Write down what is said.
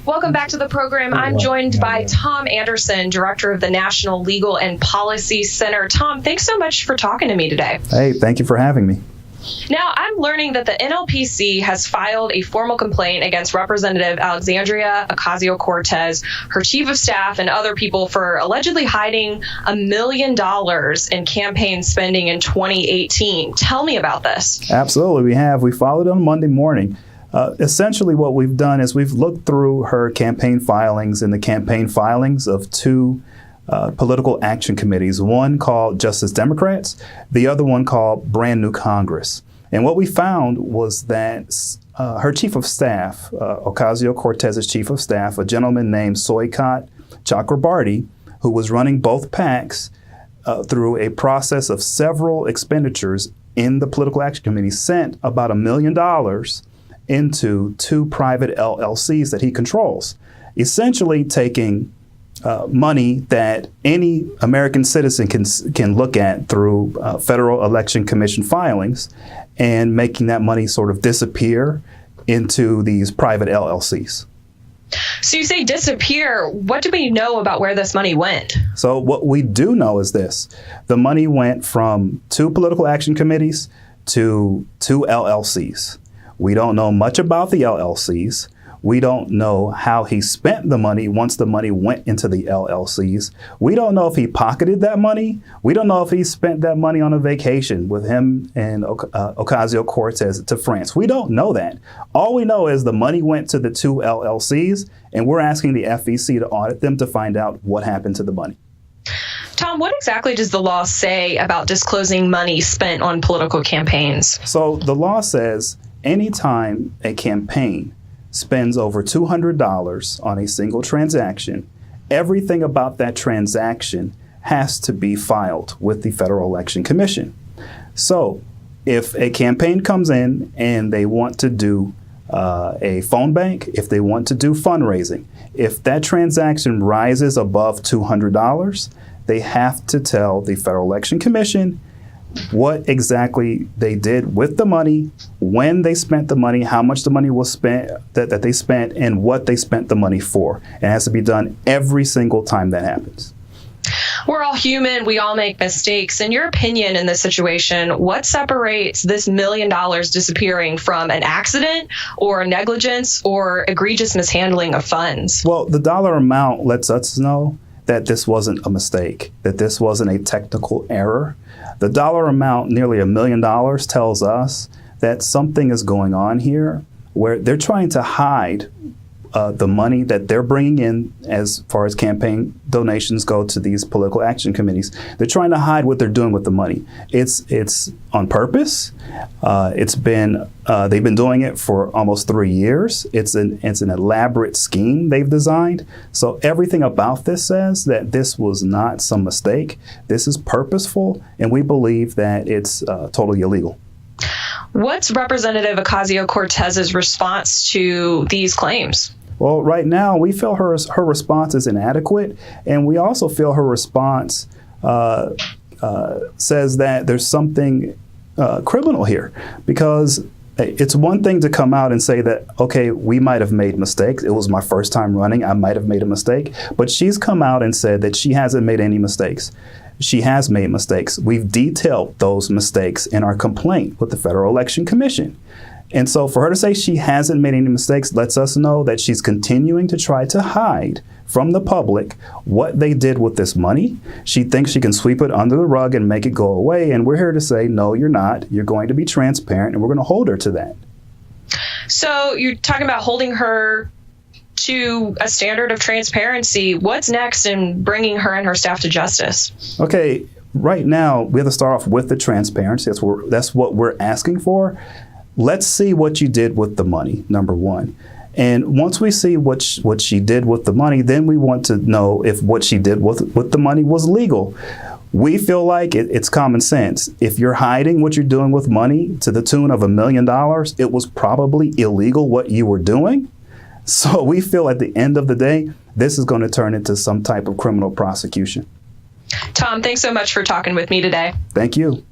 Welcome back to the program. I'm joined by Tom Anderson, Director of the National Legal and Policy Center. Tom, thanks so much for talking to me today. Hey, thank you for having me. Now, I'm learning that the NLPC has filed a formal complaint against Representative Alexandria Ocsio-Cortez, her chief of staff, and other people for allegedly hiding $1 million in campaign spending in 2018. Tell me about this. Absolutely, we have. We filed it on Monday morning. Essentially, what we've done is we've looked through her campaign filings and the campaign filings of two political action committees, one called Justice Democrats, the other one called Brand New Congress. And what we found was that her chief of staff, Ocasio-Cortez's chief of staff, a gentleman named Soykat Chakrabarty, who was running both PACs through a process of several expenditures in the political action committee, sent about $1 million into two private LLCs that he controls, essentially taking money that any American citizen can look at through Federal Election Commission filings and making that money sort of disappear into these private LLCs. So you say disappear. What do we know about where this money went? So what we do know is this. The money went from two political action committees to two LLCs. We don't know much about the LLCs. We don't know how he spent the money once the money went into the LLCs. We don't know if he pocketed that money. We don't know if he spent that money on a vacation with him and Ocasio-Cortez to France. We don't know that. All we know is the money went to the two LLCs, and we're asking the FEC to audit them to find out what happened to the money. Tom, what exactly does the law say about disclosing money spent on political campaigns? So the law says anytime a campaign spends over $200 on a single transaction, everything about that transaction has to be filed with the Federal Election Commission. So if a campaign comes in and they want to do a phone bank, if they want to do fundraising, if that transaction rises above $200, they have to tell the Federal Election Commission what exactly they did with the money, when they spent the money, how much the money was spent, that they spent, and what they spent the money for. It has to be done every single time that happens. We're all human. We all make mistakes. In your opinion, in this situation, what separates this $1 million disappearing from an accident or negligence or egregious mishandling of funds? Well, the dollar amount lets us know that this wasn't a mistake, that this wasn't a technical error. The dollar amount, nearly $1 million, tells us that something is going on here where they're trying to hide the money that they're bringing in as far as campaign donations go to these political action committees. They're trying to hide what they're doing with the money. It's on purpose. They've been doing it for almost 3 years. It's an elaborate scheme they've designed. So everything about this says that this was not some mistake. This is purposeful, and we believe that it's totally illegal. What's Representative Ocasio-Cortez's response to these claims? Well, right now, we feel her response is inadequate, and we also feel her response says that there's something criminal here, because it's one thing to come out and say that, okay, we might have made mistakes. It was my first time running. I might have made a mistake. But she's come out and said that she hasn't made any mistakes. She has made mistakes. We've detailed those mistakes in our complaint with the Federal Election Commission. And so for her to say she hasn't made any mistakes lets us know that she's continuing to try to hide from the public what they did with this money. She thinks she can sweep it under the rug and make it go away. And we're here to say, no, you're not. You're going to be transparent, and we're going to hold her to that. So you're talking about holding her to a standard of transparency. What's next in bringing her and her staff to justice? Okay, right now, we have to start off with the transparency. That's what we're asking for. Let's see what you did with the money, number one. And once we see what she did with the money, then we want to know if what she did with the money was legal. We feel like it's common sense. If you're hiding what you're doing with money to the tune of $1 million, it was probably illegal what you were doing. So we feel at the end of the day, this is going to turn into some type of criminal prosecution. Tom, thanks so much for talking with me today. Thank you.